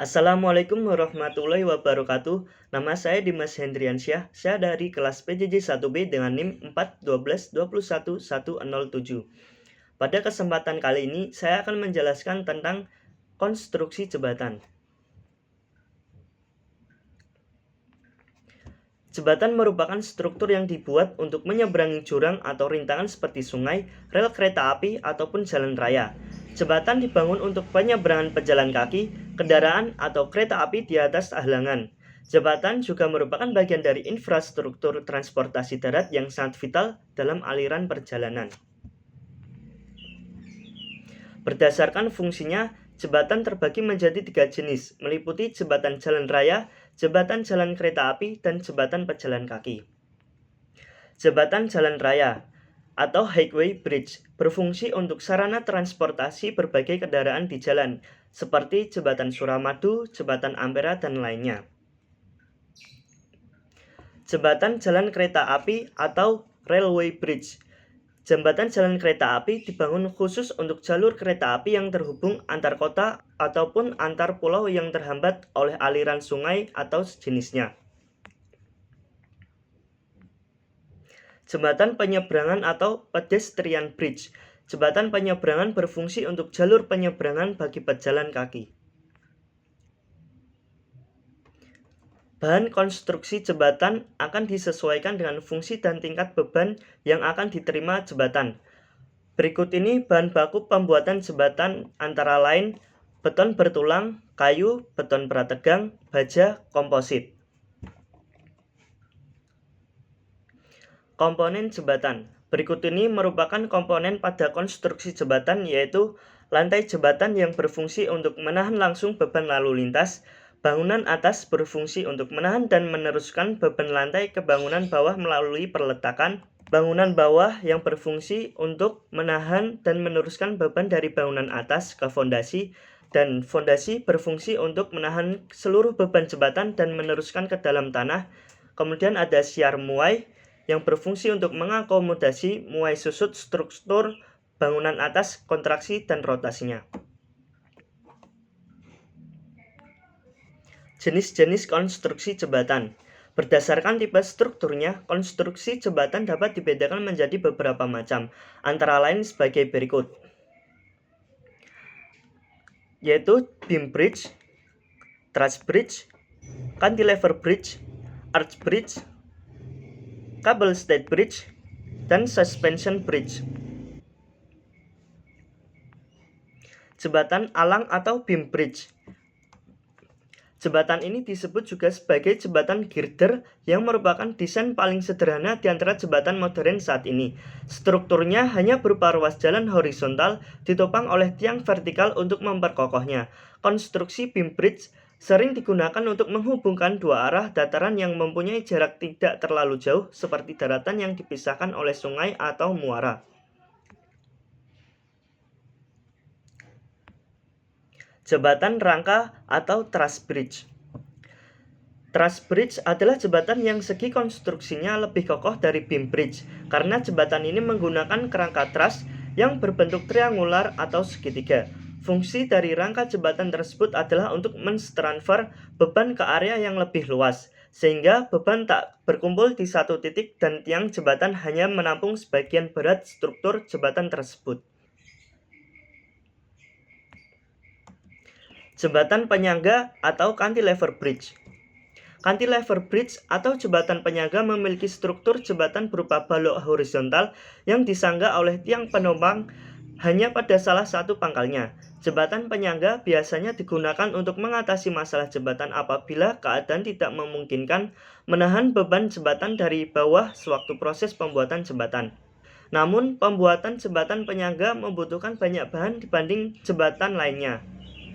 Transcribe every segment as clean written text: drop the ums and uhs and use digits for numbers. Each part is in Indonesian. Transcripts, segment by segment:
Assalamualaikum warahmatullahi wabarakatuh. Nama saya Dimas Hendriansyah. Saya dari kelas PJJ 1B dengan NIM 412211107. Pada kesempatan kali ini, saya akan menjelaskan tentang konstruksi jembatan. Jembatan merupakan struktur yang dibuat untuk menyeberangi jurang atau rintangan seperti sungai, rel kereta api, ataupun jalan raya. Jembatan dibangun untuk penyeberangan pejalan kaki, kendaraan, atau kereta api di atas halangan. Jembatan juga merupakan bagian dari infrastruktur transportasi darat yang sangat vital dalam aliran perjalanan. Berdasarkan fungsinya, jembatan terbagi menjadi 3 jenis, meliputi jembatan jalan raya, jembatan jalan kereta api, dan jembatan pejalan kaki. Jembatan jalan raya atau highway bridge berfungsi untuk sarana transportasi berbagai kendaraan di jalan, seperti jembatan Suramadu, jembatan Ampera, dan lainnya. Jembatan jalan kereta api atau railway bridge. Jembatan jalan kereta api dibangun khusus untuk jalur kereta api yang terhubung antar kota ataupun antar pulau yang terhambat oleh aliran sungai atau sejenisnya. Jembatan penyeberangan atau pedestrian bridge. Jembatan penyeberangan berfungsi untuk jalur penyeberangan bagi pejalan kaki. Bahan konstruksi jembatan akan disesuaikan dengan fungsi dan tingkat beban yang akan diterima jembatan. Berikut ini bahan baku pembuatan jembatan antara lain beton bertulang, kayu, beton prategang, baja, komposit. Komponen jembatan. Berikut ini merupakan komponen pada konstruksi jembatan, yaitu lantai jembatan yang berfungsi untuk menahan langsung beban lalu lintas. Bangunan atas berfungsi untuk menahan dan meneruskan beban lantai ke bangunan bawah melalui perletakan. Bangunan bawah yang berfungsi untuk menahan dan meneruskan beban dari bangunan atas ke fondasi, dan fondasi berfungsi untuk menahan seluruh beban jembatan dan meneruskan ke dalam tanah. Kemudian ada siar muai yang berfungsi untuk mengakomodasi muai susut struktur bangunan atas, kontraksi, dan rotasinya. Jenis-jenis konstruksi jembatan. Berdasarkan tipe strukturnya, konstruksi jembatan dapat dibedakan menjadi beberapa macam, antara lain sebagai berikut, yaitu beam bridge, truss bridge, cantilever bridge, arch bridge, cable stayed bridge, dan suspension bridge. Jembatan alang atau beam bridge. Jembatan ini disebut juga sebagai jembatan girder yang merupakan desain paling sederhana di antara jembatan modern saat ini. Strukturnya hanya berupa ruas jalan horizontal ditopang oleh tiang vertikal untuk memperkokohnya. Konstruksi beam bridge sering digunakan untuk menghubungkan dua arah dataran yang mempunyai jarak tidak terlalu jauh, seperti daratan yang dipisahkan oleh sungai atau muara. Jembatan rangka atau truss bridge. Truss bridge adalah jembatan yang segi konstruksinya lebih kokoh dari beam bridge, karena jembatan ini menggunakan kerangka truss yang berbentuk triangular atau segitiga. Fungsi dari rangka jembatan tersebut adalah untuk mentransfer beban ke area yang lebih luas, sehingga beban tak berkumpul di satu titik dan tiang jembatan hanya menampung sebagian berat struktur jembatan tersebut. Jembatan penyangga atau cantilever bridge. Cantilever bridge atau jembatan penyangga memiliki struktur jembatan berupa balok horizontal yang disangga oleh tiang penopang hanya pada salah satu pangkalnya. Jembatan penyangga biasanya digunakan untuk mengatasi masalah jembatan apabila keadaan tidak memungkinkan menahan beban jembatan dari bawah sewaktu proses pembuatan jembatan. Namun, pembuatan jembatan penyangga membutuhkan banyak bahan dibanding jembatan lainnya.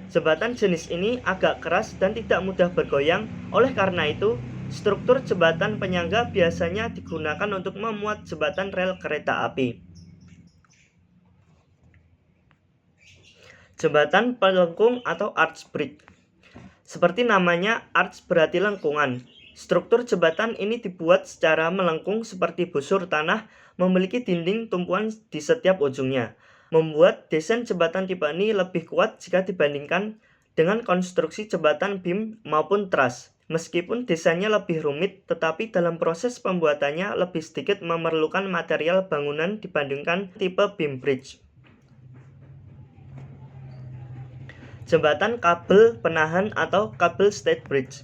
Jembatan jenis ini agak keras dan tidak mudah bergoyang, oleh karena itu, struktur jembatan penyangga biasanya digunakan untuk memuat jembatan rel kereta api. Jembatan pelengkung atau arch bridge. Seperti namanya, arch berarti lengkungan. Struktur jembatan ini dibuat secara melengkung seperti busur tanah, memiliki dinding tumpuan di setiap ujungnya. Membuat desain jembatan tipe ini lebih kuat jika dibandingkan dengan konstruksi jembatan beam maupun truss. Meskipun desainnya lebih rumit, tetapi dalam proses pembuatannya lebih sedikit memerlukan material bangunan dibandingkan tipe beam bridge. Jembatan kabel penahan atau cable stayed bridge.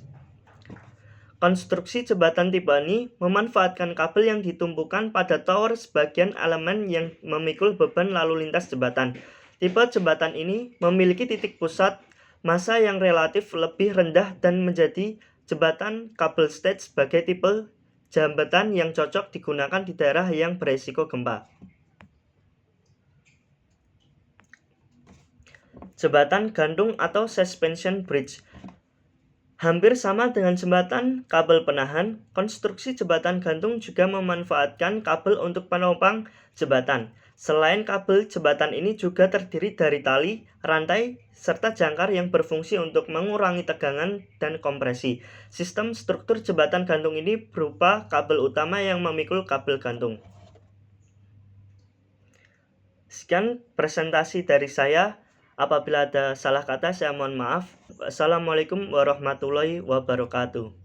Konstruksi jembatan tipe ini memanfaatkan kabel yang ditumpukan pada tower sebagian elemen yang memikul beban lalu lintas jembatan. Tipe jembatan ini memiliki titik pusat massa yang relatif lebih rendah dan menjadi jembatan kabel stayed sebagai tipe jembatan yang cocok digunakan di daerah yang beresiko gempa. Jembatan gantung atau suspension bridge. Hampir sama dengan jembatan kabel penahan, konstruksi jembatan gantung juga memanfaatkan kabel untuk penopang jembatan. Selain kabel, jembatan ini juga terdiri dari tali, rantai, serta jangkar yang berfungsi untuk mengurangi tegangan dan kompresi. Sistem struktur jembatan gantung ini berupa kabel utama yang memikul kabel gantung. Sekian presentasi dari saya. Apabila ada salah kata, saya mohon maaf. Assalamualaikum warahmatullahi wabarakatuh.